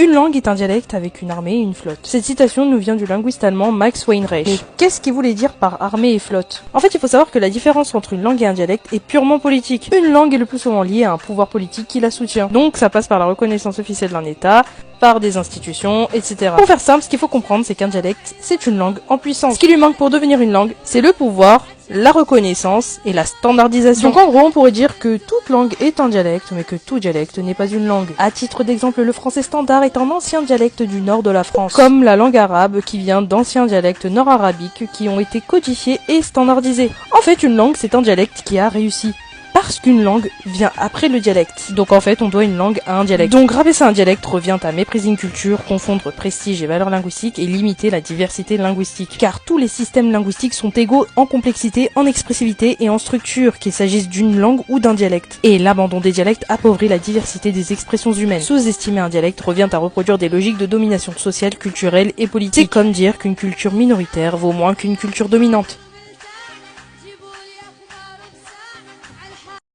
Une langue est un dialecte avec une armée et une flotte. Cette citation nous vient du linguiste allemand Max Weinreich. Mais qu'est-ce qu'il voulait dire par armée et flotte? En fait, il faut savoir que la différence entre une langue et un dialecte est purement politique. Une langue est le plus souvent liée à un pouvoir politique qui la soutient. Donc ça passe par la reconnaissance officielle d'un État, par des institutions, etc. Pour faire simple, ce qu'il faut comprendre, c'est qu'un dialecte, c'est une langue en puissance. Ce qui lui manque pour devenir une langue, c'est le pouvoir, la reconnaissance et la standardisation. Donc en gros, on pourrait dire que toute langue est un dialecte, mais que tout dialecte n'est pas une langue. À titre d'exemple, le français standard est un ancien dialecte du nord de la France, comme la langue arabe qui vient d'anciens dialectes nord-arabiques qui ont été codifiés et standardisés. En fait, une langue, c'est un dialecte qui a réussi. Parce qu'une langue vient après le dialecte. Donc en fait, on doit une langue à un dialecte. Donc rabaisser un dialecte revient à mépriser une culture, confondre prestige et valeurs linguistiques et limiter la diversité linguistique. Car tous les systèmes linguistiques sont égaux en complexité, en expressivité et en structure, qu'il s'agisse d'une langue ou d'un dialecte. Et l'abandon des dialectes appauvrit la diversité des expressions humaines. Sous-estimer un dialecte revient à reproduire des logiques de domination sociale, culturelle et politique. C'est comme dire qu'une culture minoritaire vaut moins qu'une culture dominante.